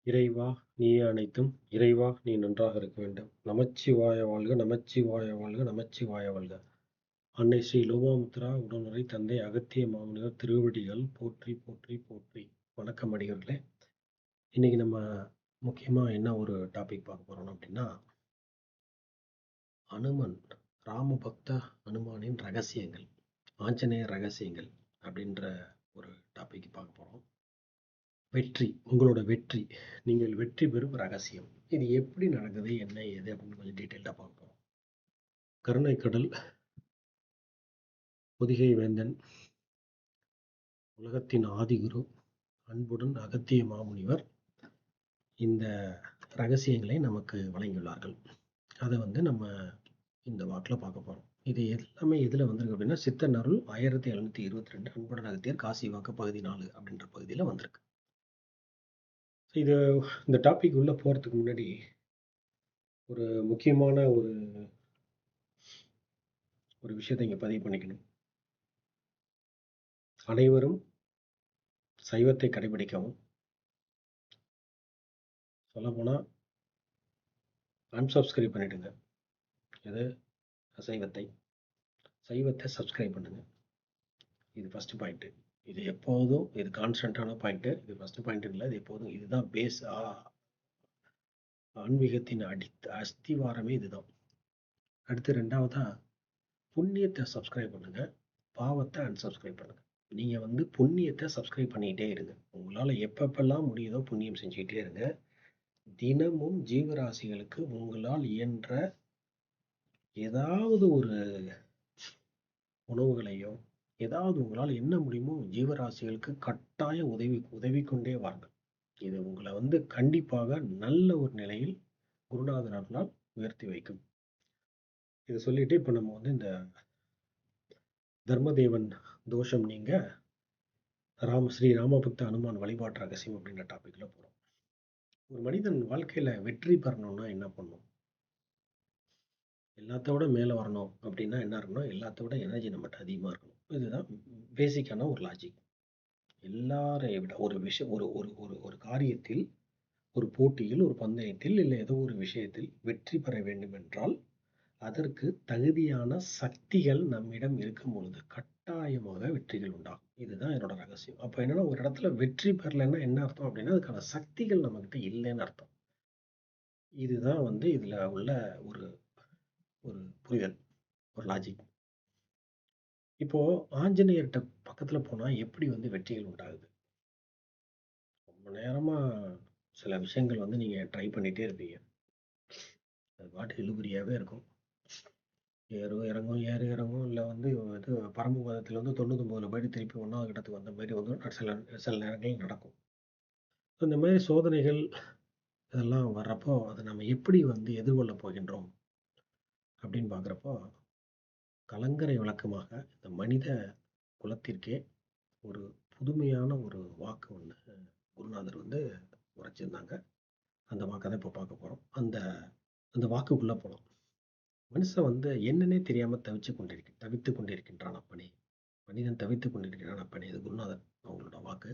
இறைவா! நீயே அனைத்தும்! இறைவா! நீ நன்றாக இருக்க வேண்டும். நமச்சிவாய வாழ்க! நமச்சிவாய வாழ்க! நமச்சிவாய வாழ்க! அன்னை ஸ்ரீ லோபாமுத்ரா உடனுரை தந்தை அகத்திய மாமுனிவர் திருவடிகள் போற்றி போற்றி போற்றி. வணக்கம் அடியவர்களே! இன்னைக்கு நம்ம முக்கியமா என்ன ஒரு டாபிக் பார்க்க போறோம் அப்படின்னா, அனுமன் ராமபக்த அனுமானின் ரகசியங்கள், ஆஞ்சநேயர் ரகசியங்கள் அப்படின்ற ஒரு டாபிக் பார்க்க போறோம். வெற்றி, உங்களோட வெற்றி, நீங்கள் வெற்றி பெறும் ரகசியம். இது எப்படி நடக்குது, என்ன ஏது அப்படின்னு கொஞ்சம் டீட்டெயில்டாக பார்ப்போம். கருணைக்கடல், பொதிகை வேந்தன், உலகத்தின் ஆதிகுரு, அன்புடன் அகத்திய மாமுனிவர் இந்த ரகசியங்களை நமக்கு வழங்கியுள்ளார்கள். அதை நம்ம இந்த வாக்கில் பார்க்க போகிறோம். இது எல்லாமே எதில் வந்திருக்கு அப்படின்னா, சித்தன் அருள் 1722 அன்புடன் அகத்தியர் காசி வாக்கு பகுதி 4 அப்படின்ற பகுதியில் வந்திருக்கு. இது இந்த டாபிக் உள்ள போகிறதுக்கு முன்னாடி ஒரு முக்கியமான ஒரு விஷயத்தை இங்கே பதிவு பண்ணிக்கணும். அனைவரும் சைவத்தை கடைபிடிக்கவும், சொல்லப்போனால் அன்சப்ஸ்கிரைப் பண்ணிடுங்க. எது? சைவத்தை சப்ஸ்கிரைப் பண்ணுங்க. இது ஃபர்ஸ்ட் பாயிண்ட். இது எப்போதும் இது கான்ஸ்டன்டான பாயிண்ட். இது ஃபர்ஸ்ட் பாயிண்ட் இல்லை, இது எப்போதும் இதுதான் பேஸ். ஆன்மீகத்தின் அஸ்திவாரமே இதுதான். அடுத்து ரெண்டாவதா புண்ணியத்தை சப்ஸ்கிரைப் பண்ணுங்க, பாவத்தை அன்சப்ஸ்கிரைப் பண்ணுங்க. நீங்க புண்ணியத்தை சப்ஸ்கிரைப் பண்ணிக்கிட்டே இருங்க. உங்களால் எப்பப்பெல்லாம் முடியுதோ புண்ணியம் செஞ்சுக்கிட்டே இருங்க. தினமும் ஜீவராசிகளுக்கு உங்களால் இயன்ற ஏதாவது ஒரு உணவுகளையோ, ஏதாவது உங்களால் என்ன முடியுமோ ஜீவராசிகளுக்கு கட்டாயம் உதவி கொண்டே வாங்க. இது உங்களை கண்டிப்பாக நல்ல ஒரு நிலையில் குருநாதனால் உயர்த்தி வைக்கும். இதை சொல்லிட்டு இப்போ நம்ம இந்த தர்மதேவன் தோஷம் நீங்க ஸ்ரீ ராமபக்த அனுமான் வழிபாட்டு ரகசியம் அப்படின்ற டாபிக்ல போறோம். ஒரு மனிதன் வாழ்க்கையில வெற்றி பெறணும்னா என்ன பண்ணும்? எல்லாத்தோட மேலே வரணும் அப்படின்னா என்ன இருக்கணும்? எல்லாத்தோட எனர்ஜி நம்மகிட்ட அதிகமாக இருக்கணும். இதுதான் பேசிக்கான ஒரு லாஜிக். எல்லாரையும் விட ஒரு விஷயம், ஒரு ஒரு ஒரு ஒரு காரியத்தில், ஒரு போட்டியில், ஒரு பந்தயத்தில், இல்லை ஏதோ ஒரு விஷயத்தில் வெற்றி பெற வேண்டும் என்றால் அதற்கு தகுதியான சக்திகள் நம்மிடம் இருக்கும் பொழுது கட்டாயமாக வெற்றிகள் உண்டாகும். இதுதான் என்னோட ரகசியம். அப்போ என்னன்னா, ஒரு இடத்துல வெற்றி பெறலைன்னா என்ன அர்த்தம் அப்படின்னா, அதுக்கான சக்திகள் நம்மகிட்ட இல்லைன்னு அர்த்தம். இதுதான் இதுல உள்ள ஒரு ஒரு புரிதல், ஒரு லாஜிக். இப்போ ஆஞ்சநேயர்கிட்ட பக்கத்துல போனா எப்படி வெற்றிகள் உண்டாகுது? ரொம்ப நேரமா சில விஷயங்கள் நீங்க ட்ரை பண்ணிட்டே இருப்பீங்க. அது பாட்டு இழுபறியாவே இருக்கும். ஏறும் இறங்கும், ஏறு இறங்கும். இல்லை இது பரமபதத்தில் 99 போயிட்டு திருப்பி 1வது இடத்துக்கு வந்த மாதிரி சில சில நேரங்கள் நடக்கும். இந்த மாதிரி சோதனைகள் இதெல்லாம் வர்றப்போ அதை நம்ம எப்படி எதிர்கொள்ள போகின்றோம் அப்படின்னு பார்க்குறப்போ, கலங்கரை விளக்கமாக இந்த மனித குலத்திற்கே ஒரு புதுமையான ஒரு வாக்கு குருநாதர் உரைச்சிருந்தாங்க. அந்த வாக்கை தான் இப்போ பார்க்க போகிறோம். அந்த வாக்குக்குள்ளே போகலாம். மனுஷன் என்னன்னே தெரியாமல் தவித்து கொண்டிருக்கின்றான் அப்பனே. மனிதன் தவித்துக் கொண்டிருக்கிறான் அப்பனே. இது குருநாதர் அவங்களோட வாக்கு.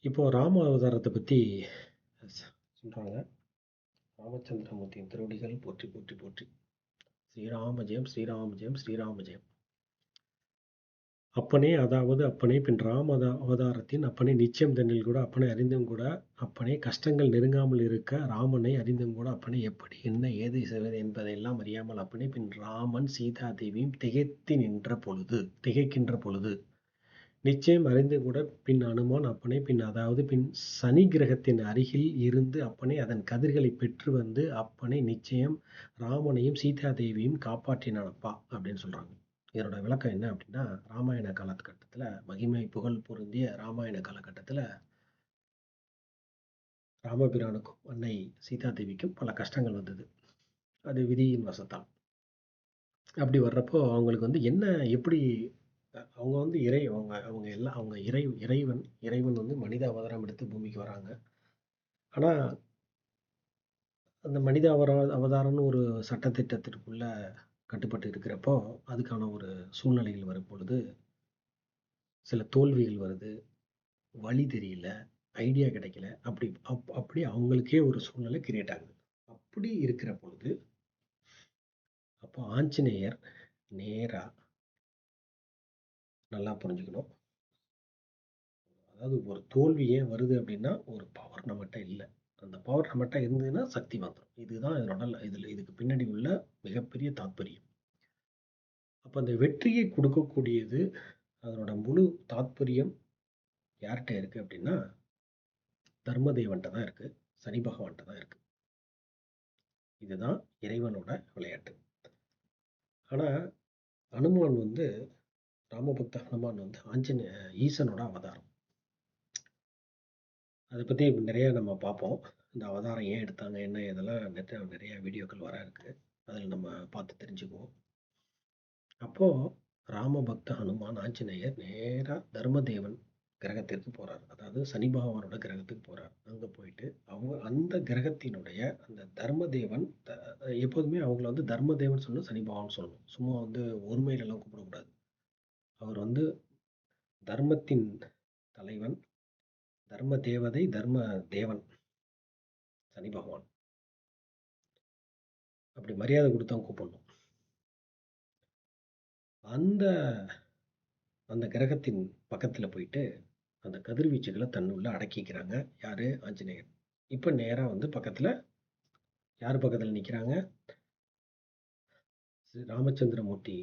இப்போ ராம அவதாரத்தை பற்றி சொல்கிறாங்க. ராமச்சந்திரமூர்த்தியின் திருவடிகள் போற்றி போற்றி போற்றி. ஸ்ரீராம ஜெயம், ஸ்ரீராம ஜெயம், ஸ்ரீராம ஜெயம். அப்பனே, அதாவது அப்பனே, பின் ராம அவதாரத்தின் அப்பனே, நிச்சயம் தன்னில் கூட அப்பனை அறிந்தும் கூட அப்பனே, கஷ்டங்கள் நெருங்காமல் இருக்க ராமனை அறிந்தும் கூட அப்பனே, எப்படி என்ன ஏது செய்வது என்பதையெல்லாம் அறியாமல் அப்பனே, பின் ராமன் சீதா தேவியும் திகைக்கின்ற பொழுது நிச்சயம் அறிந்து கூட பின் அனுமான் அப்பனே, பின் அதாவது பின் சனி கிரகத்தின் அருகில் இருந்து அப்பனே, அதன் கதிர்களை பெற்று அப்பனே நிச்சயம் ராமனையும் சீதா தேவியும் காப்பாற்றினானப்பா அப்படின்னு சொல்றாங்க. இதனோட விளக்கம் என்ன அப்படின்னா, ராமாயண காலகட்டத்தில், மகிமை புகழ் பொருந்திய ராமாயண காலகட்டத்தில் ராமபிரானுக்கும் அன்னை சீதா தேவிக்கும் பல கஷ்டங்கள் வந்தது. அது விதியின் வசத்தால். அப்படி வர்றப்போ அவங்களுக்கு என்ன எப்படி அவங்க அவங்க எல்லாம் அவங்க இறைவன் மனித அவதாரம் எடுத்து பூமிக்கு வராங்க. ஆனால் அந்த மனித அவதாரம்னு ஒரு சட்டத்திட்டத்திற்குள்ள கட்டுப்பட்டு இருக்கிறப்போ அதுக்கான ஒரு சூழ்நிலைகள் வரும் பொழுது சில தோல்விகள் வருது. வழி தெரியல, ஐடியா கிடைக்கல. அப்படி அவங்களுக்கே ஒரு சூழ்நிலை கிரியேட் ஆகுது. அப்படி இருக்கிற பொழுது அப்போ ஆஞ்சநேயர் நேரா நல்லா புரிஞ்சுக்கணும். அதாவது ஒரு தோல்வி ஏன் வருது அப்படின்னா, ஒரு பவர் நம்மகிட்ட இல்ல. அந்த பவர் நம்மகிட்ட இருந்ததுன்னா சக்தி வந்துரும். இதுதான் இதுக்கு பின்னாடி உள்ள மிகப்பெரிய தாத்பரியம். அப்ப அந்த வெற்றியை கொடுக்கக்கூடியது அதனோட முழு தாத்பரியம் யார்கிட்ட இருக்கு அப்படின்னா, தர்மதேவன்ட்ட தான் இருக்கு. சனி பகவான்ட்ட தான் இருக்கு. இதுதான் இறைவனோட விளையாட்டு. ஆனா அனுமான் வந்து ராமபக்த ஹனுமான் வந்து ஈசனோட அவதாரம். அதை பத்தி நிறைய நம்ம பார்ப்போம். இந்த அவதாரம் ஏன் எடுத்தாங்க, என்ன இதெல்லாம் நிறைய வீடியோக்கள் வர இருக்கு. அதில் நம்ம பார்த்து தெரிஞ்சுக்குவோம். அப்போ ராமபக்த ஹனுமான் ஆஞ்சநேயர் நேரா தர்மதேவன் கிரகத்திற்கு போறார். அதாவது சனி பகவானோட கிரகத்துக்கு போறார். அங்க போயிட்டு அந்த கிரகத்தினுடைய அந்த தர்மதேவன் எப்போதுமே அவங்கள வந்து தர்மதேவன் சொல்லணும், சனி பகவான் சொல்லணும். சும்மா வந்து ஒருமையில எல்லாம் கூப்பிடக்கூடாது. அவர் வந்து தர்மத்தின் தலைவன், தர்ம தேவதை, தர்ம தேவன் சனி பகவான். அப்படி மரியாதை கொடுத்து அவங்க கூப்பிடணும். அந்த அந்த கிரகத்தின் பக்கத்துல போயிட்டு அந்த கதிர்வீச்சுகளை தன்னுள்ள அடக்கிக்கிறாங்க. யாரு? ஆஞ்சநேயர். இப்ப நேரா வந்து பக்கத்துல யார் பக்கத்துல நிக்கிறாங்க? ராமச்சந்திரமூர்த்தி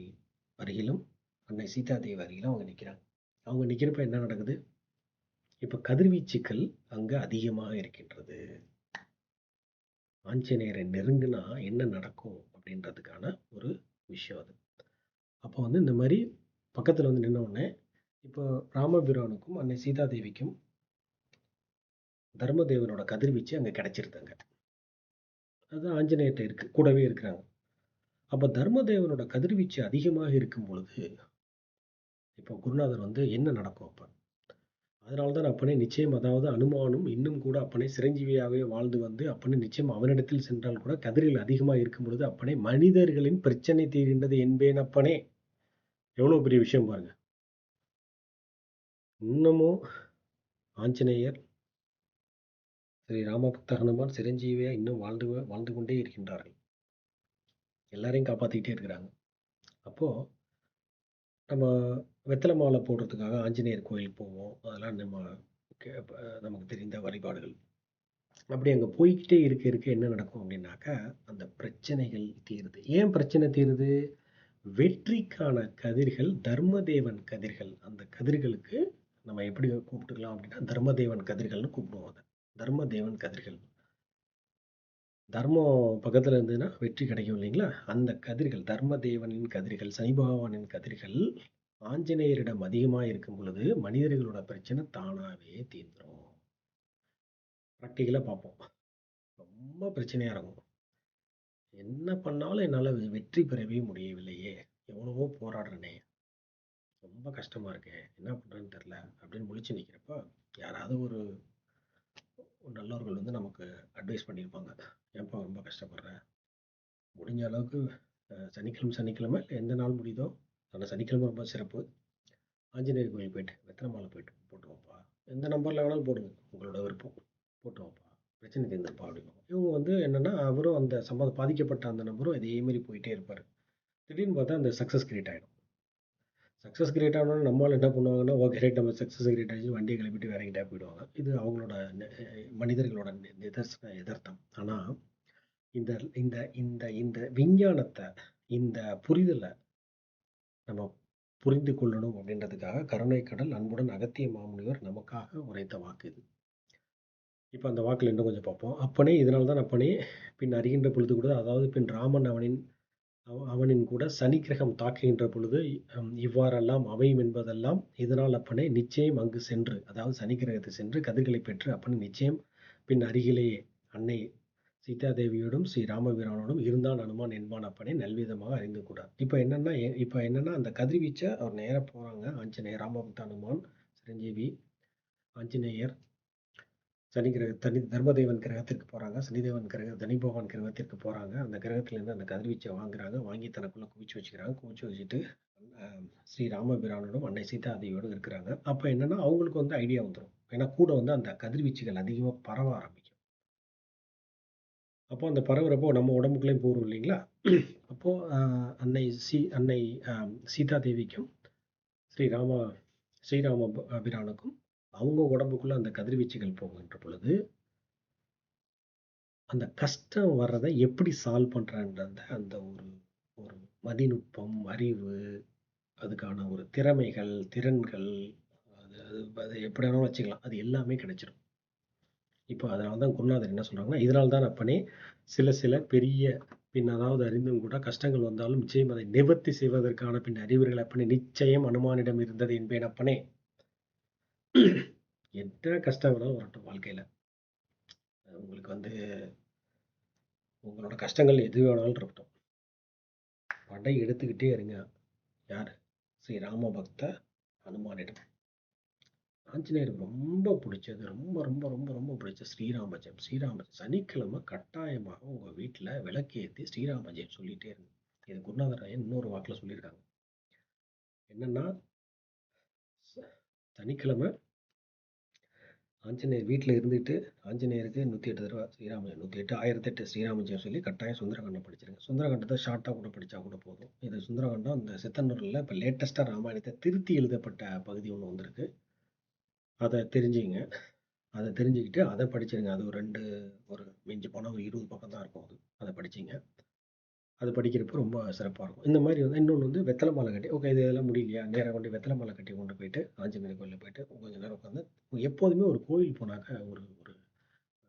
அருகிலும் அன்னை சீதாதேவி அருகிலும் அவங்க நிக்கிறாங்க. அவங்க நிக்கிறப்ப என்ன நடக்குது? இப்ப கதிர்வீச்சுக்கள் அங்க அதிகமாக இருக்கின்றது. ஆஞ்சநேயரை நெருங்குனா என்ன நடக்கும் அப்படின்றதுக்கான ஒரு விஷயம் அது. அப்போ வந்து இந்த மாதிரி பக்கத்துல வந்து நின்ன உடனே இப்போ ராமபிரானுக்கும் அன்னை சீதாதேவிக்கும் தர்மதேவனோட கதிர்வீச்சு அங்க கிடைச்சிருந்தாங்க. அது ஆஞ்சநேயர்கிட்ட இருக்கு, கூடவே இருக்கிறாங்க. அப்ப தர்மதேவனோட கதிர்வீச்சு அதிகமாக இருக்கும் பொழுது இப்போ குருநாதர் வந்து என்ன நடக்கும் அப்ப? அதனால்தான் அப்பனே நிச்சயம், அதாவது அனுமானும் இன்னும் கூட அப்பனே சிரஞ்சீவியாகவே வாழ்ந்து வந்து அப்பனே நிச்சயம் அவனிடத்தில் சென்றால் கூட கதிர்கள் அதிகமாக இருக்கும் பொழுது அப்பனே மனிதர்களின் பிரச்சனை தீர்கின்றது என்பேன் அப்பனே. எவ்வளவு பெரிய விஷயம் பாருங்க. இன்னமும் ஆஞ்சநேயர், ஸ்ரீ ராமபக்த ஹனுமான் சிரஞ்சீவியா இன்னும் வாழ்ந்து கொண்டே இருக்கின்றார்கள். எல்லாரையும் காப்பாத்திக்கிட்டே இருக்கிறாங்க. அப்போ நம்ம வெத்தலை மாலை போடுறதுக்காக ஆஞ்சநேயர் கோயில் போவோம். அதெல்லாம் நமக்கு தெரிந்த வழிபாடுகள். அப்படி அங்க போய்க்கிட்டே இருக்க என்ன நடக்கும் அப்படின்னாக்கா, அந்த பிரச்சனைகள் தீருது. ஏன் பிரச்சனை தீருது? வெற்றிக்கான கதிர்கள் தர்மதேவன் கதிர்கள். அந்த கதிர்களுக்கு நம்ம எப்படி கூப்பிட்டுக்கலாம் அப்படின்னா, தர்மதேவன் கதிர்கள்னு கூப்பிடுவோம் அதை. தர்மதேவன் கதிர்கள். தர்மம் பக்கத்துல இருந்ததுன்னா வெற்றி கிடைக்கும் இல்லைங்களா? அந்த கதிர்கள், தர்மதேவனின் கதிர்கள், சனி பகவானின் கதிர்கள் ஆஞ்சநேயரிடம் அதிகமா இருக்கும் பொழுது மனிதர்களோட பிரச்சனை தானாவே தீர்ந்துரும். ப்ராக்டிக்கலா பார்ப்போம். ரொம்ப பிரச்சனையா இருக்கும். என்ன பண்ணாலும் என்னால வெற்றி பெறவே முடியவில்லையே, எவ்வளவோ போராடுறேனே, ரொம்ப கஷ்டமா இருக்கே, என்ன பண்றேன்னு தெரியல அப்படின்னு முழிச்சு நிக்கிறப்ப யாராவது ஒரு நல்லவர்கள் வந்து நமக்கு அட்வைஸ் பண்ணியிருப்பாங்க. ஏன்பா ரொம்ப கஷ்டப்படுற, முடிஞ்ச அளவுக்கு சனிக்கிழமை இல்லை எந்த நாள் முடியுதோ அந்த சனிக்கிழமை ரொம்ப சிறப்பு. ஆஞ்சநேயர் கோயில் போயிட்டு வெத்தலை மாலை போயிட்டு போட்டு வாப்பா. எந்த நம்பர்ல வேணாலும் போடுங்க, உங்களோட விருப்பம், போட்டு வாப்பா, பிரச்சனை தீர்ந்துருப்பா அப்படின்னு. இவங்க வந்து என்னன்னா, அவரும் அந்த பாதிக்கப்பட்ட அந்த நபரும் இதே மாதிரி போயிட்டே இருப்பாரு. திடீர்னு பார்த்தா அந்த சக்ஸஸ் கிரியேட் ஆகிடும். சக்ஸஸ் கிரியேட் ஆகணும்னு நம்மளால் என்ன பண்ணுவாங்கன்னா, ஓகே ரைட், நம்ம சக்ஸஸ் கிரியேட் ஆகிடுச்சு, வண்டியை கிளப்பிட்டு வேற எங்கிட்டே போயிடுவாங்க. இது அவங்களோட மனிதர்களோட நிதர்சன எதார்த்தம். ஆனால் இந்த இந்த இந்த இந்த விஞ்ஞானத்தை, இந்த புரிதலை நம்ம புரிந்து கொள்ளணும் அப்படின்றதுக்காக கருணை கடல் அன்புடன் அகத்திய மாமுனிவர் நமக்காக உரைத்த வாக்கு இது. இப்போ அந்த வாக்கில் இன்னும் கொஞ்சம் பார்ப்போம். அப்பனே, இதனால தான் அப்பனே பின் அறிகின்ற பொழுது கூட, அதாவது பின் ராமன் அவனின் கூட சனி கிரகம் தாக்குகின்ற பொழுது இவ்வாறெல்லாம் அமையும் என்பதெல்லாம் இதனால் அப்பனே நிச்சயம் அங்கு சென்று, அதாவது சனி கிரகத்தை சென்று கதிர்களை பெற்று அப்பனே நிச்சயம் பின் அருகிலேயே அன்னை சீதாதேவியோடும் ஸ்ரீ ராமபிரானோடும் இருந்தான் அனுமான் என்பான் அப்பனே நல்விதமாக அறிந்து கூட. இப்போ என்னன்னா அந்த கதிர்வீச்சை அவர் நேராக போறாங்க. ஆஞ்சநேயர், ராமபக்த ஹனுமான், சிரஞ்சீவி, ஆஞ்சநேயர் தர்மதேவன் கிரகத்திற்கு போறாங்க. சனி பகவான் கிரகத்திற்கு போறாங்க. அந்த கிரகத்துல இருந்து அந்த கதிர்வீச்சை வாங்குறாங்க. வாங்கி தனக்குள்ள குவிச்சு வச்சுக்கிறாங்க. குவிச்சு வச்சுட்டு ஸ்ரீ ராமபிரானோடும் அன்னை சீதாதேவியோடும் இருக்கிறாங்க. அப்ப என்னன்னா அவங்களுக்கு வந்து ஐடியா வந்துடும். ஏன்னா கூட வந்து அந்த கதிர்வீச்சுகள் அதிகமா பரவ ஆரம்பிக்கும். அப்போ அந்த பரவுறப்போ நம்ம உடம்புக்குள்ளேயும் போகும் இல்லைங்களா? அப்போ அன்னை சீதா தேவிக்கும் ஸ்ரீராம பிரானுக்கும் அவங்க உடம்புக்குள்ள அந்த கதிர்வீச்சுகள் போகின்ற பொழுது அந்த கஷ்டம் வர்றதை எப்படி சால்வ் பண்றான்றத அந்த ஒரு ஒரு மதிநுட்பம், அறிவு, அதுக்கான ஒரு திறமைகள், திறன்கள், அது அது அதை எப்படி வேணாலும் வச்சுக்கலாம். அது எல்லாமே கிடைச்சிடும். இப்போ அதனால தான் குருநாதர் என்ன சொல்றாங்கன்னா, இதனால் தான் அப்பனே சில சில பெரிய பின் அதாவது அறிந்தும் கூட கஷ்டங்கள் வந்தாலும் நிச்சயம் அதை நிவர்த்தி செய்வதற்கான பின் அறிவுரைகள் அப்பனே நிச்சயம் அனுமானிடம் இருந்தது என்பேன் அப்பனே. என்ன கஷ்டம் வேணாலும் வரட்டும் வாழ்க்கையில. உங்களுக்கு வந்து உங்களோட கஷ்டங்கள் எது வேணாலும் இருக்கட்டும். படை எடுத்துக்கிட்டே இருங்க. யார்? ஸ்ரீ ராம பக்த ஹனுமானிடம். ஆஞ்சநேயருக்கு ரொம்ப பிடிச்சது, ரொம்ப ரொம்ப ரொம்ப ரொம்ப பிடிச்ச ஸ்ரீராம ஜெயம். சனிக்கிழமை கட்டாயமாக உங்க வீட்டுல விளக்கேத்தி ஸ்ரீராம ஜெயம் சொல்லிட்டே இருங்க. இது குருநாதர் இன்னொரு வாக்குல சொல்லியிருக்காங்க. என்னன்னா, சனிக்கிழமை ஆஞ்சநேயர் வீட்டுல இருந்துட்டு ஆஞ்சநேயருக்கு 108 தடவை ஸ்ரீராமஜெயம் 108 1008 ஸ்ரீராமஜெயம் சொல்லி கட்டாயம் சுந்தரகாண்டம் படிச்சிருங்க. சுந்தரகாண்டத்தை ஷார்ட்டா கூட படிச்சா கூட போதும். இது சுந்தரகாண்டம் இந்த சித்தன்னூர்ல இப்ப லேட்டஸ்டா ராமாயணத்தை திருத்தி எழுதப்பட்ட பகுதி ஒண்ணு வந்திருக்கு. அதை தெரிஞ்சுங்க. அதை தெரிஞ்சுக்கிட்டு அதை படிச்சிருங்க. அது ஒரு மிஞ்சி போனால் ஒரு 20 பக்கம் தான் இருக்கும். அதை படிச்சிங்க. அது படிக்கிறப்போ ரொம்ப சிறப்பாக இருக்கும். இந்த மாதிரி வந்து இன்னொன்று வந்து வெத்தலை மாலை கட்டி, ஓகே இது இதெல்லாம் முடியலையா, நேராக கொண்டு வெத்தலை மாலை கட்டி கொண்டு போயிட்டு ஆஞ்சநேயர் கோயிலில் போயிட்டு கொஞ்சம் நேரம் உட்காந்து எப்போதுமே ஒரு கோயில் போனாக்க ஒரு ஒரு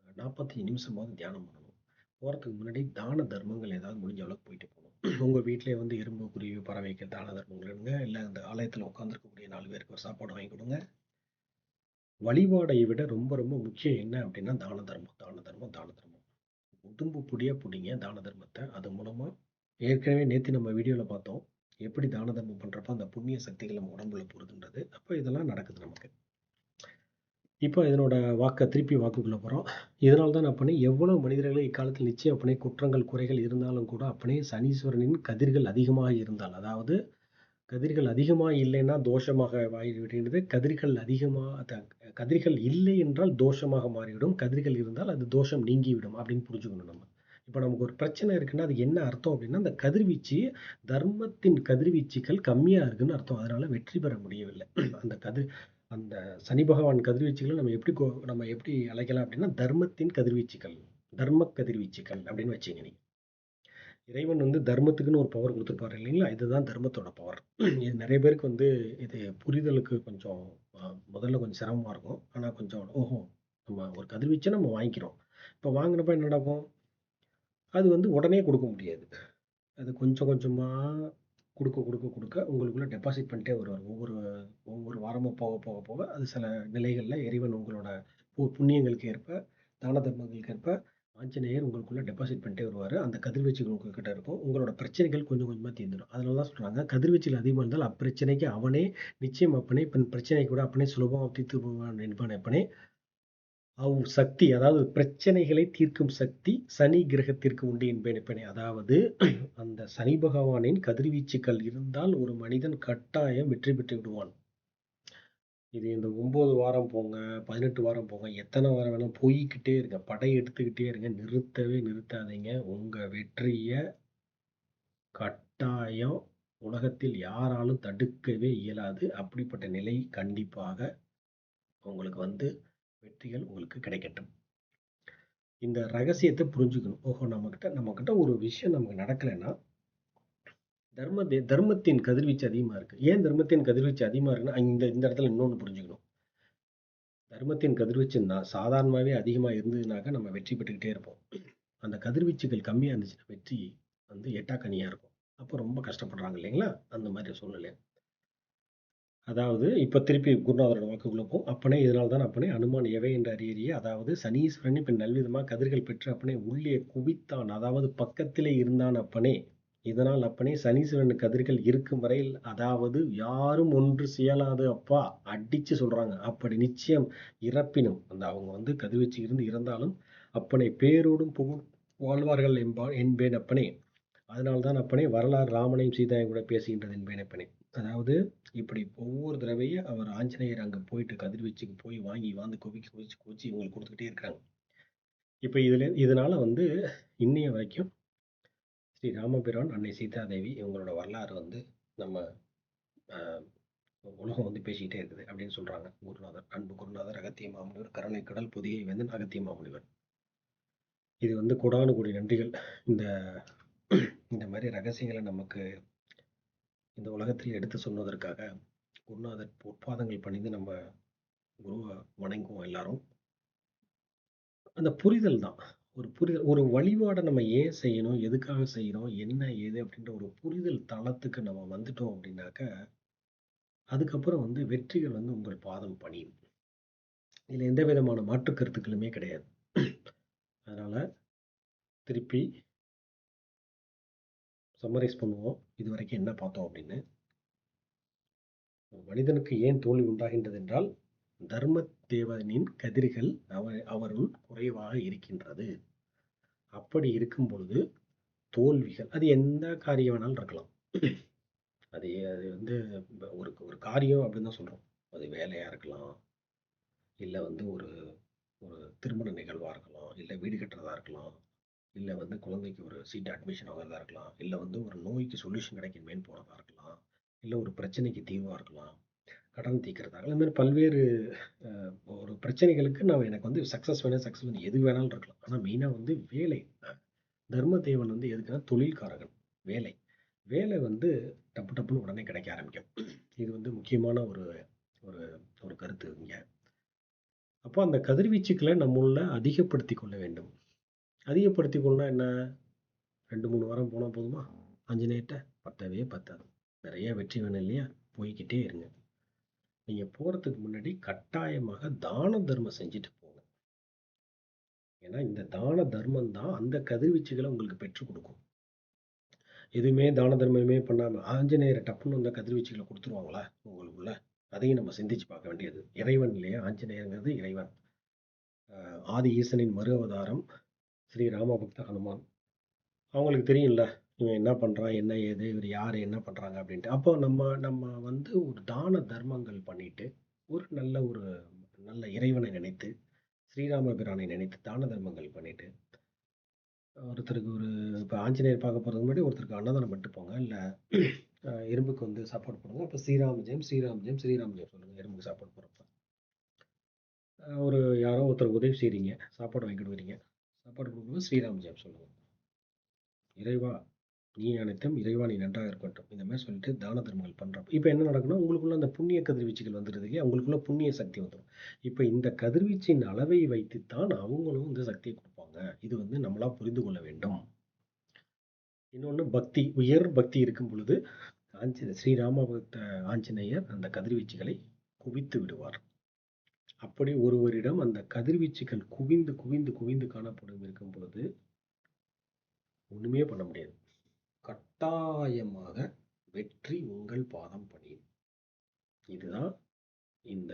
45 நிமிஷமாவது தியானம் பண்ணணும். போகிறதுக்கு முன்னாடி தான தர்மங்கள் ஏதாவது முடிஞ்ச அளவுக்கு போயிட்டு போகணும். உங்கள் வீட்டிலே வந்து எறும்பு, குருவி, பறவைக்கு தான தர்மங்கள் எடுங்க. இல்லை அந்த ஆலயத்தில் உட்காந்துருக்கக்கூடிய 4 பேருக்கு ஒரு சாப்பாடு வாங்கி கொடுங்க. வழிபாடை விட ரொம்ப ரொம்ப முக்கியம் என்ன அப்படின்னா தான தர்மம். உடும்பு புடியா புடிங்க தான தர்மத்தை. அது மூலமா ஏற்கனவே நேத்து நம்ம வீடியோல பார்த்தோம். எப்படி தான தர்மம் பண்றப்ப அந்த புண்ணிய சக்திகள் நம்ம உடம்புல போறதுன்றது. அப்ப இதெல்லாம் நடக்குது நமக்கு. இப்போ இதனோட திருப்பி வாக்குக்குள்ள போறோம். இதனால தான் அப்பனே எவ்வளவு மனிதர்கள் இக்காலத்தில் நிச்சயம் அப்பனே குற்றங்கள், குறைகள் இருந்தாலும் கூட அப்பனே சனீஸ்வரனின் கதிர்கள் அதிகமாக இருந்தால், அதாவது கதிர்கள் அதிகமா இல்லைன்னா தோஷமாக ஆகிவிடுகிறது. கதிர்கள் இல்லை என்றால் தோஷமாக மாறிவிடும். கதிர்கள் இருந்தால் அது தோஷம் நீங்கிவிடும் அப்படின்னு புரிஞ்சுக்கணும் நம்ம. இப்போ நமக்கு ஒரு பிரச்சனை இருக்குன்னா அது என்ன அர்த்தம் அப்படின்னா அந்த கதிர்வீச்சு தர்மத்தின் கதிர்வீச்சுகள் கம்மியா இருக்குன்னு அர்த்தம். அதனால வெற்றி பெற முடியவில்லை. அந்த சனி பகவான் கதிர்வீச்சுகளை நம்ம எப்படி அழைக்கலாம் அப்படின்னா தர்மத்தின் கதிர்வீச்சுகள், தர்ம கதிர்வீச்சுகள் அப்படின்னு வச்சுங்க நீங்க. இறைவன் வந்து தர்மத்துக்குன்னு ஒரு பவர் கொடுத்துருப்பாரு இல்லைங்களா? இதுதான் தர்மத்தோட பவர். இது நிறைய பேருக்கு வந்து இது புரிதலுக்கு கொஞ்சம் முதல்ல கொஞ்சம் சிரமமா இருக்கும். ஆனா கொஞ்சம் ஓஹோ, நம்ம ஒரு கதிர்வீச்சை நம்ம வாங்கிக்கிறோம். இப்போ வாங்கினப்ப என்ன நடக்கும்? அது வந்து உடனே கொடுக்க முடியாது. அது கொஞ்சம் கொஞ்சமா கொடுக்க கொடுக்க கொடுக்க உங்களுக்குள்ள டெபாசிட் பண்ணிட்டே வருவார். ஒவ்வொரு ஒவ்வொரு வாரமும் போக போக போக அது சில நிலைகள்ல இறைவன் உங்களோட புண்ணியங்களுக்கு ஏற்ப, தான தர்மங்களுக்கு ஏற்ப ஆஞ்சநேயர் உங்களுக்குள்ள டெபாசிட் பண்ணிட்டே வருவாரு. அந்த கதிர்வீச்சுகள் உங்ககிட்ட இருக்கும். உங்களோட பிரச்சனைகள் கொஞ்சம் கொஞ்சமா தீர்ந்துடும். அதனால தான் சொல்றாங்க கதிர்வீச்சுகள் அதிகமா இருந்தால் அப்பிரச்சனைக்கு அவனே நிச்சயம் அப்பனே பிரச்சனை கூட அப்பனே சுலபமாக தீர்த்து போவான் என்பான் அப்பனே. சக்தி அதாவது பிரச்சனைகளை தீர்க்கும் சக்தி சனி கிரகத்திற்கு உண்டு என்பேன் எப்பனே. அதாவது அந்த சனி பகவானின் கதிர்வீச்சுக்கள் இருந்தால் ஒரு மனிதன் கட்டாயம் வெற்றி பெற்று விடுவான். இது இந்த 9 வாரம் போங்க, 18 வாரம் போங்க, எத்தனை வாரம் வேணாலும் போய்க்கிட்டே இருங்க. படை எடுத்துக்கிட்டே இருங்க. நிறுத்தவே நிறுத்தாதீங்க. உங்க வெற்றிய கட்டாயம் உலகத்தில் யாராலும் தடுக்கவே இயலாது. அப்படிப்பட்ட நிலை கண்டிப்பாக உங்களுக்கு வந்து வெற்றிகள் உங்களுக்கு கிடைக்கட்டும். இந்த ரகசியத்தை புரிஞ்சுக்கணும். ஓஹோ, நம்மகிட்ட ஒரு விஷயம் நமக்கு நடக்கலைன்னா தர்மத்தின் கதிர்வீச்சு அதிகமா இருக்கு. ஏன் தர்மத்தின் கதிர்வீச்சு அதிகமா இருக்குன்னா இந்த இடத்துல இன்னொன்னு புரிஞ்சுக்கணும். தர்மத்தின் கதிர்வீச்சு சாதாரணமாவே அதிகமா இருந்ததுனாக்க நம்ம வெற்றி பெற்றுக்கிட்டே இருப்போம். அந்த கதிர்வீச்சுகள் கம்மியா இருந்துச்சுன்னா வெற்றி வந்து எட்டாக்கனியா இருக்கும். அப்போ ரொம்ப கஷ்டப்படுறாங்க இல்லைங்களா? அந்த மாதிரி சூழ்நிலை. அதாவது இப்ப திருப்பி குருநாதரோட வாக்குக்குள்ள போகும். அப்பனே இதனால தான் அப்பனே அனுமான் எவை என்ற அறியறிய, அதாவது சனீஸ்வரன் இப்ப நல்விதமா கதிர்கள் பெற்று அப்பனே உள்ளே குவித்தான், அதாவது பக்கத்திலே இருந்தான் அப்பனே. இதனால் அப்பனே சனீஸ்வரன் கதிர்கள் இருக்கும் வரையில், அதாவது யாரும் ஒன்று செய்யலாது அப்பா அடிச்சு சொல்றாங்க. அப்படி நிச்சயம் இறப்பினும் அந்த அவங்க வந்து கதிர்வீச்சு இருந்து இறந்தாலும் அப்பனை பேரோடும் புகழ் வாழ்வார்கள் என்பேன் அப்பனே. அதனால்தான் அப்பனே வரலாறு ராமனையும் சீதாவையும் கூட பேசுகின்றது என்பேன் அப்பனே. அதாவது இப்படி ஒவ்வொரு தடவையும் அவர் ஆஞ்சநேயர் அங்க போயிட்டு கதிர்வீச்சுக்கு போய் வாங்கி குவிச்சு குவிச்சு குவிச்சு இவங்களுக்கு கொடுத்துக்கிட்டே இருக்காங்க. இப்ப இதனால வந்து இன்னைய வரைக்கும் ஸ்ரீ ராமபிரான், அன்னை சீதாதேவி இவங்களோட வரலாறு வந்து நம்ம ஆஹ், உலகம் வந்து பேசிக்கிட்டே இருக்குது அப்படின்னு சொல்றாங்க. குருநாதர், அன்பு குருநாதர் அகத்திய மாமுனிவர், கருணை கடல் பொதிகை வேந்தன் அகத்திய மாமுனிவர். இது வந்து கோடானு கோடி நன்றிகள். இந்த இந்த மாதிரி ரகசியங்களை நமக்கு இந்த உலகத்தில் எடுத்து சொன்னதற்காக குருநாதர் பொற்பாதங்கள் பணிந்து நம்ம குருவை வணங்குவோம் எல்லாரும். அந்த புரிதல் தான், ஒரு புரிதல், ஒரு வழிபாடை நம்ம ஏன் செய்யணும், எதுக்காக செய்யணும், என்ன ஏது அப்படின்ற ஒரு புரிதல் தளத்துக்கு நம்ம வந்துட்டோம் அப்படின்னாக்க அதுக்கப்புறம் வந்து வெற்றிகள் வந்து உங்கள் பாதம் பணியும். இதுல எந்த விதமான மாற்று கருத்துக்களுமே கிடையாது. அதனால திருப்பி சம்மரைஸ் பண்ணுவோம். இது வரைக்கும் என்ன பார்த்தோம் அப்படின்னு. மனிதனுக்கு ஏன் தோல்வி உண்டாகின்றது என்றால் தர்ம தேவனின் கதிர்கள் அவருள் குறைவாக இருக்கின்றது. அப்படி இருக்கும் பொழுது தோல்விகள் அது எந்த காரியம் வேணாலும் இருக்கலாம். அது அது வந்து ஒரு ஒரு காரியம் அப்படின்னு தான் சொல்றோம். அது வேலையா இருக்கலாம், இல்ல வந்து ஒரு ஒரு திருமண நிகழ்வா இருக்கலாம், இல்ல வீடு கட்டுறதா இருக்கலாம், இல்ல வந்து குழந்தைக்கு ஒரு சீட் அட்மிஷன் ஆகிறதா இருக்கலாம், இல்ல வந்து ஒரு நோய்க்கு சொல்யூஷன் கிடைக்குமேன்னு போறதா இருக்கலாம், இல்ல ஒரு பிரச்சனைக்கு தீர்வா இருக்கலாம், கடன் தீர்க்கிறதா இருக்கலாம். இந்த மாதிரி பல்வேறு ஒரு பிரச்சனைகளுக்கு எனக்கு வந்து சக்ஸஸ் வேணும், சக்ஸஸ் வேணும், எது வேணாலும் இருக்கலாம். ஆனா மெயினா வந்து வேலை. தர்ம தேவன் வந்து எதுக்குன்னா தொழில்காரகன். வேலை வேலை வந்து டப்பு டப்புன்னு உடனே கிடைக்க ஆரம்பிக்கும். இது வந்து முக்கியமான ஒரு ஒரு ஒரு கருத்து இங்க. அப்போ அந்த கதிர்வீச்சுக்களை நம்முள்ள அதிகப்படுத்தி கொள்ள வேண்டும். அதிகப்படுத்தி கொள்ளனா என்ன? 2-3 வாரம் போனா போதுமா? ஆஞ்சநேயர்ட்ட பத்தவே பத்தாது. நிறைய வெற்றி வேணும் இல்லையா? போய்க்கிட்டே இருங்க. நீங்க போறதுக்கு முன்னாடி கட்டாயமாக தான தர்மம் செஞ்சுட்டு போங்க. ஏன்னா இந்த தான தர்மம் தான் அந்த கதிர்வீச்சுகளை உங்களுக்கு பெற்றுக் கொடுக்கும். எதுவுமே தான தர்மமே பண்ணாம ஆஞ்சநேயரை டப்புன்னு வந்த கதிர்வீச்சுகளை கொடுத்துருவாங்களா உங்களுக்குள்ள? அதையும் நம்ம சிந்திச்சு பார்க்க வேண்டியது. இறைவன் இல்லையா? ஆஞ்சநேயருங்கிறது இறைவன். ஆதி ஈசனின் மறு அவதாரம் ஸ்ரீ ராமபக்த ஹனுமான். அவங்களுக்கு தெரியும்ல இவன் என்ன பண்றான், என்ன ஏது, இவர் யாரு, என்ன பண்றாங்க அப்படின்ட்டு. அப்போ நம்ம நம்ம வந்து ஒரு தான தர்மங்கள் பண்ணிட்டு ஒரு நல்ல இறைவனை நினைத்து ஸ்ரீராம பிரானை நினைத்து தான தர்மங்கள் பண்ணிட்டு ஒருத்தருக்கு ஒரு இப்போ ஆஞ்சநேயர் பார்க்க போறதுக்கு முன்னாடி ஒருத்தருக்கு அன்னதானம் பண்ணிட்டு போங்க. இல்லை எறும்புக்கு வந்து சாப்பாடு போடுங்க. அப்போ ஸ்ரீராம் ஜெயம் ஸ்ரீராம் ஜெயம் ஸ்ரீராம் ஜெயம் சொல்லுங்க எறும்புக்கு சாப்பாடு போடுறப்ப. ஒரு யாரோ ஒருத்தருக்கு உதவி செய்றீங்க, சாப்பாடு வாங்கிட்டு வரீங்க, சாப்பாடு கொடுக்கும்போது ஸ்ரீராம் ஜெயம் சொல்லுங்க. இறைவா நீ அனைத்தும், இறைவா நீ நன்றாக இருக்கட்டும், இந்த மாதிரி சொல்லிட்டு தான தர்மங்கள் பண்றப்ப இப்போ என்ன நடக்குன்னா உங்களுக்குள்ள அந்த புண்ணிய கதிர்வீச்சுகள் வந்துடுது இல்லையா? உங்களுக்குள்ள புண்ணிய சக்தி வந்துடும். இப்போ இந்த கதிர்வீச்சின் அளவை வைத்துத்தான் அவங்களும் இந்த சக்தியை கொடுப்பாங்க. இது வந்து நம்மளா புரிந்து கொள்ள வேண்டும். இன்னொன்று பக்தி, உயர் பக்தி இருக்கும் பொழுது ஸ்ரீராம பக்த ஆஞ்சநேயர் அந்த கதிர்வீச்சுகளை குவித்து விடுவார். அப்படி ஒருவரிடம் அந்த கதிர்வீச்சுகள் குவிந்து குவிந்து குவிந்து காணப்படும் இருக்கும் பொழுது ஒண்ணுமே பண்ண முடியாது. கட்டாயமாக வெற்றி உங்கள் பாதம் பணியும். இதுதான் இந்த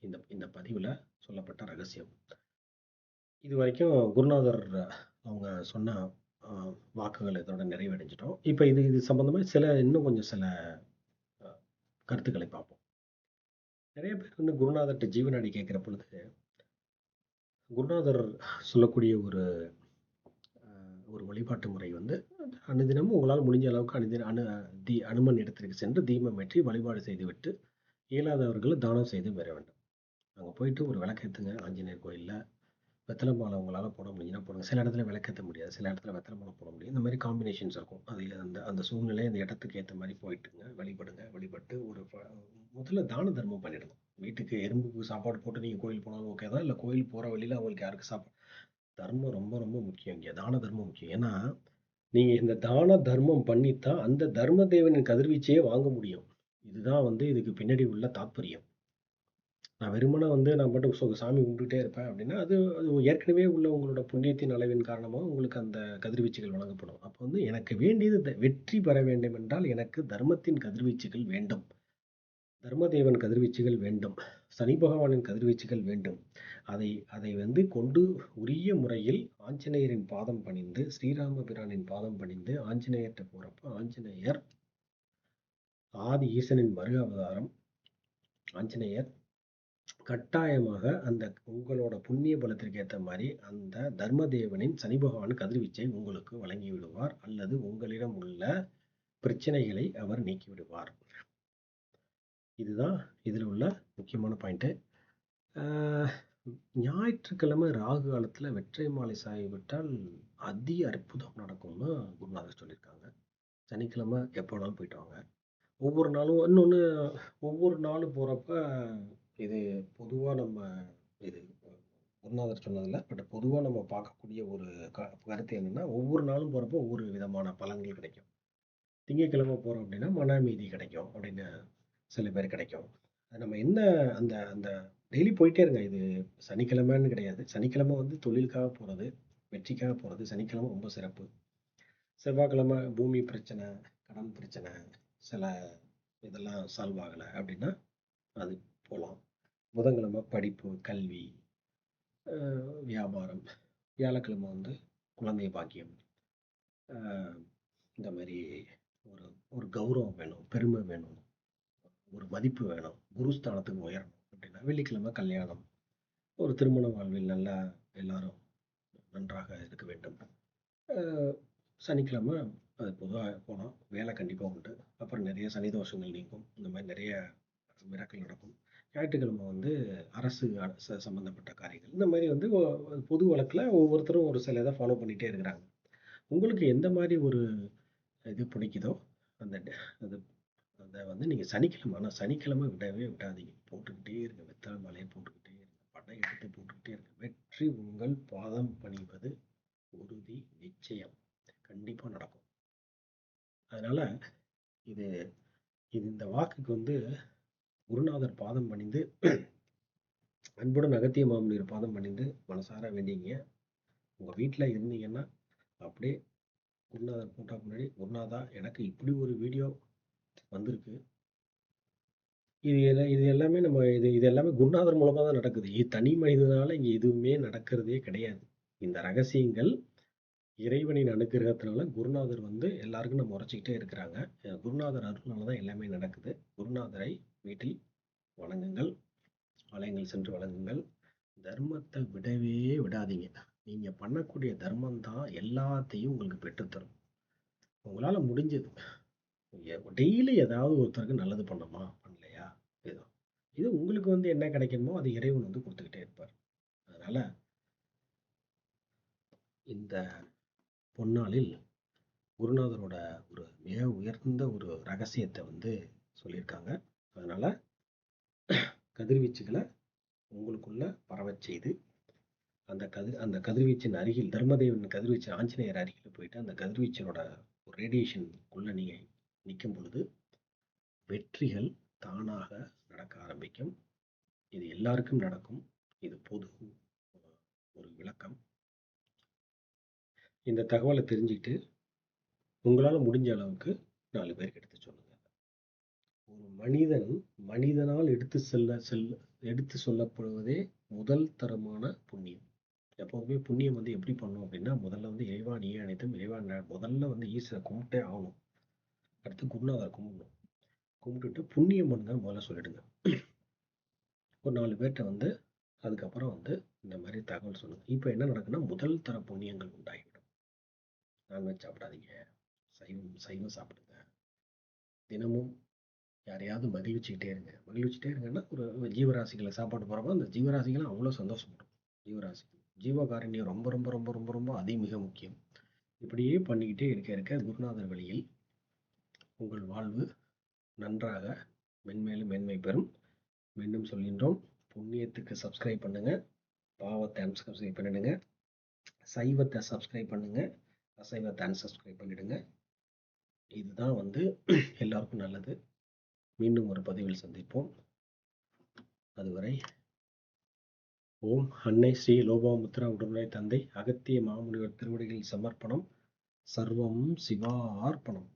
இந்த இந்த பதிவுல சொல்லப்பட்ட ரகசியம். இது வரைக்கும் குருநாதர் அவங்க சொன்ன வாக்குகள் இதோட நிறைவடைஞ்சிட்டோம். இப்போ இது சம்பந்தமா இன்னும் கொஞ்சம் சில கருத்துக்களை பார்ப்போம். நிறைய பேர் வந்து குருநாதர்கிட்ட ஜீவனாடி கேட்கிற பொழுது குருநாதர் சொல்லக்கூடிய ஒரு ஒரு வழிபாட்டு முறை வந்து அனுதினமும் உங்களால் முடிஞ்ச அளவுக்கு அனுமன் இடத்திற்கு சென்று தீபம் ஏற்றி வழிபாடு செய்துவிட்டு இயலாதவர்களை தானம் செய்து பெற வேண்டும். அங்கே போயிட்டு ஒரு விளக்கேற்றுங்க. ஆஞ்சநேயர் கோயிலில் வெத்தலை மாலை உங்களால் போட முடியும்னா போடுங்க. சில இடத்துல விளக்கேற்ற முடியாது, சில இடத்துல வெத்தலை மாலை போட முடியும். இந்த மாதிரி காம்பினேஷன்ஸ் இருக்கும். அது அந்த அந்த சூழ்நிலை அந்த இடத்துக்கு ஏற்ற மாதிரி போயிட்டுங்க வழிபடுங்க. வழிபட்டு முதல்ல தான தர்மம் பண்ணிடணும். வீட்டுக்கு எறும்புக்கு சாப்பாடு போட்டு நீங்கள் கோயில் போனாலும் ஓகே தான். இல்லை கோயில் போகிற வழியில் அவங்களுக்கு யாருக்கு சாப்பாடு தர்மம் ரொம்ப ரொம்ப முக்கியம். இங்கே தான தர்மம் முக்கியம். ஏன்னா நீங்க இந்த தான தர்மம் பண்ணித்தான் அந்த தர்ம தேவனின் கதிர்வீச்சையே வாங்க முடியும். இதுதான் வந்து இதுக்கு பின்னாடி உள்ள தாத்பரியம். நான் வெறுமனே வந்து நான் பாட்டுக்கு சாமி கும்பிட்டுட்டே இருப்பேன் அப்படின்னா அது அது ஏற்கனவே உள்ள உங்களோட புண்ணியத்தின் அளவின் காரணமாக உங்களுக்கு அந்த கதிர்வீச்சுகள் வழங்கப்படும். அப்போ வந்து எனக்கு வேண்டியது வெற்றி பெற வேண்டும் என்றால் எனக்கு தர்மத்தின் கதிர்வீச்சுகள் வேண்டும், தர்மதேவன் கதிர்வீச்சுகள் வேண்டும், சனி பகவானின் கதிர்வீச்சுகள் வேண்டும். அதை அதை வந்து கொண்டு உரிய முறையில் ஆஞ்சநேயரின் பாதம் பணிந்து ஸ்ரீராம பிரானின் பாதம் பணிந்து ஆஞ்சநேயர்கிட்ட போறப்ப ஆஞ்சநேயர் ஆதி ஈசனின் மறு அவதாரம் ஆஞ்சநேயர். கட்டாயமாக அந்த உங்களோட புண்ணிய பலத்திற்கு ஏற்ற மாதிரி அந்த தர்மதேவனின் சனி பகவான் கதிர்வீச்சை உங்களுக்கு வழங்கி விடுவார், அல்லது உங்களிடம் உள்ள பிரச்சனைகளை அவர் நீக்கி விடுவார். இதுதான் இதில் உள்ள முக்கியமான பாயிண்ட்டு. ஞாயிற்றுக்கிழமை ராகு காலத்தில் வெற்றை மாலை சாய் விட்டால் அதி அற்புதம் நடக்கும்னு குருநாதர் சொல்லியிருக்காங்க. சனிக்கிழமை எப்போ வேணாலும் போயிட்டு வாங்க. ஒவ்வொரு நாளும் இன்னொன்று, ஒவ்வொரு நாளும் போகிறப்ப இது பொதுவாக நம்ம இது குருநாதர் சொன்னதில்லை, பட் பொதுவாக நம்ம பார்க்கக்கூடிய ஒரு கருத்து என்னென்னா, ஒவ்வொரு நாளும் போகிறப்போ ஒவ்வொரு விதமான பலன்கள் கிடைக்கும். திங்கட்கிழமை போகிறோம் அப்படின்னா மன அமைதி கிடைக்கும் அப்படின்னு சில பேர் கிடைக்கும். அது நம்ம என்ன அந்த அந்த டெய்லி போயிட்டே இருங்க. இது சனிக்கிழமைன்னு கிடையாது. சனிக்கிழமை வந்து தொழிலுக்காக போகிறது, வெற்றிக்காக போகிறது. சனிக்கிழமை ரொம்ப சிறப்பு. செவ்வாய்க்கிழமை பூமி பிரச்சனை, கடன் பிரச்சனை, சில இதெல்லாம் சால்வ் ஆகலை அப்படின்னா அது போகலாம். புதன்கிழமை படிப்பு, கல்வி, வியாபாரம். வியாழக்கிழமை வந்து குழந்தை பாக்கியம், இந்த மாதிரி ஒரு ஒரு கௌரவம் வேணும், பெருமை வேணும், ஒரு மதிப்பு வேணும், குருஸ்தானத்துக்கு உயரணும் அப்படின்னா வெள்ளிக்கிழமை கல்யாணம், ஒரு திருமண வாழ்வில் நல்லா எல்லாரும் நன்றாக இருக்க வேண்டும். சனிக்கிழமை அது பொதுவாக போனால் வேலை கண்டிப்பாக உண்டு. அப்புறம் நிறைய சனி தோஷங்கள் நீங்கும். இந்த மாதிரி நிறைய மிராக்கள் நடக்கும். ஞாயிற்றுக்கிழமை வந்து அரசு சம்மந்தப்பட்ட காரியங்கள். இந்த மாதிரி வந்து பொது வழக்கில் ஒவ்வொருத்தரும் ஒரு சில இதை ஃபாலோ பண்ணிகிட்டே இருக்கிறாங்க. உங்களுக்கு எந்த மாதிரி ஒரு இது பிடிக்குதோ அந்த அது அதை வந்து நீங்கள் சனிக்கிழமை, ஆனால் சனிக்கிழமை விடவே விடாதீங்க. போட்டுக்கிட்டே இருங்க, வெத்தலை மலையை போட்டுக்கிட்டே இருங்க, படை எடுத்து போட்டுக்கிட்டே இருங்க. வெற்றி உங்கள் பாதம் பணிவது உறுதி, நிச்சயம், கண்டிப்பாக நடக்கும். அதனால் இது இது இந்த வாக்குக்கு வந்து குருநாதர் பாதம் பணிந்து, அன்புடன் அகத்திய மாமுனிவர் பாதம் பணிந்து மனசார வேண்டிங்க. உங்கள் வீட்டில் இருந்தீங்கன்னா அப்படியே குருநாதர் போட்டா முன்னாடி, குருநாதா எனக்கு இப்படி ஒரு வீடியோ வந்திருக்கு, இது எல்லாமே நம்ம இது எல்லாமே குருநாதர் மூலமாக தான் நடக்குது. இது தனி மனிதனால இங்கே எதுவுமே நடக்கிறதே கிடையாது. இந்த ரகசியங்கள் இறைவனின் அனுகிரகத்தினால குருநாதர் வந்து எல்லாருக்கும் நம்ம உரைச்சிக்கிட்டே இருக்கிறாங்க. குருநாதர் அருள்னால தான் எல்லாமே நடக்குது. குருநாதரை வீட்டில் வணங்குங்கள், ஆலயங்கள் சென்று வணங்குங்கள். தர்மத்தை விடவே விடாதீங்க. நீங்கள் பண்ணக்கூடிய தர்மம் தான் எல்லாத்தையும் உங்களுக்கு பெற்றுத்தரும். உங்களால் முடிஞ்சது டெய்லி ஏதாவது ஒருத்தருக்கு நல்லது பண்ணோமா, பண்ணலையா, இது உங்களுக்கு வந்து என்ன கிடைக்கணுமோ அது இறைவன் வந்து கொடுத்துக்கிட்டே இருப்பார். அதனால இந்த பொன்னாளில் குருநாதரோட ஒரு மிக உயர்ந்த ஒரு ரகசியத்தை வந்து சொல்லியிருக்காங்க. அதனால கதிர்வீச்சுகளை உங்களுக்குள்ள பரவச் செய்து அந்த கதிர்வீச்சின் அருகில், தர்மதேவன் கதிர்வீச்சு ஆஞ்சநேயர் அருகில் போயிட்டு அந்த கதிர்வீச்சனோட ஒரு ரேடியேஷனுக்குள்ள நீங்கள் நிற்கும் பொழுது வெற்றிகள் தானாக நடக்க ஆரம்பிக்கும். இது எல்லாருக்கும் நடக்கும். இது பொது ஒரு விளக்கம். இந்த தகவலை தெரிஞ்சுக்கிட்டு உங்களால் முடிஞ்ச அளவுக்கு 4 பேருக்கு எடுத்து சொல்லுங்க. ஒரு மனிதனால் எடுத்து சொல்லப்படுவதே முதல் தரமான புண்ணியம். எப்போதுமே புண்ணியம் வந்து எப்படி பண்ணணும் அப்படின்னா, முதல்ல வந்து இறைவா நீ அனைத்தும், இறைவா முதல்ல வந்து ஈஸ்வரை கும்பிட்டே ஆகணும். அடுத்து குருநாதரை கும்பிடணும். கும்பிட்டுட்டு புண்ணியம் பண்ணுங்க முதல்ல சொல்லிடுங்க. ஒரு 4 பேர்கிட்ட வந்து அதுக்கப்புறம் வந்து இந்த மாதிரி தகவல் சொல்லுங்க. இப்போ என்ன நடக்குன்னா, முதல் தர புண்ணியங்கள் உண்டாகிவிடும். நான்வெஜ் சாப்பிடாதீங்க, சைவம் சாப்பிடுங்க. தினமும் யாரையாவது மகிழ்ச்சிக்கிட்டே இருங்கன்னா ஒரு ஜீவராசிகளை சாப்பாடு போகிறப்ப அந்த ஜீவராசிகளை அவ்வளோ சந்தோஷப்படும். ஜீவகாரண்யம் ரொம்ப ரொம்ப ரொம்ப ரொம்ப ரொம்ப மிக முக்கியம். இப்படியே பண்ணிக்கிட்டே இருக்க குருநாதர் வழியில் உங்கள் வாழ்வு நன்றாக மென்மேலும் மேன்மை பெறும். மீண்டும் சொல்கின்றோம், புண்ணியத்துக்கு சப்ஸ்கிரைப் பண்ணுங்க, பாவத்தை அன்சப்ஸ்கிரைப் பண்ணிடுங்க, சைவத்தை சப்ஸ்கிரைப் பண்ணுங்க, அசைவத்தை அன்சப்ஸ்கிரைப் பண்ணிடுங்க. இதுதான் வந்து எல்லாருக்கும் நல்லது. மீண்டும் ஒரு பதிவில் சந்திப்போம். அதுவரை ஓம் அன்னை ஸ்ரீ லோபாமுத்ரா உடனுரை தந்தை அகத்திய மாமுனிவர் திருவடிகளில் சமர்ப்பணம். சர்வம் சிவார்ப்பணம்.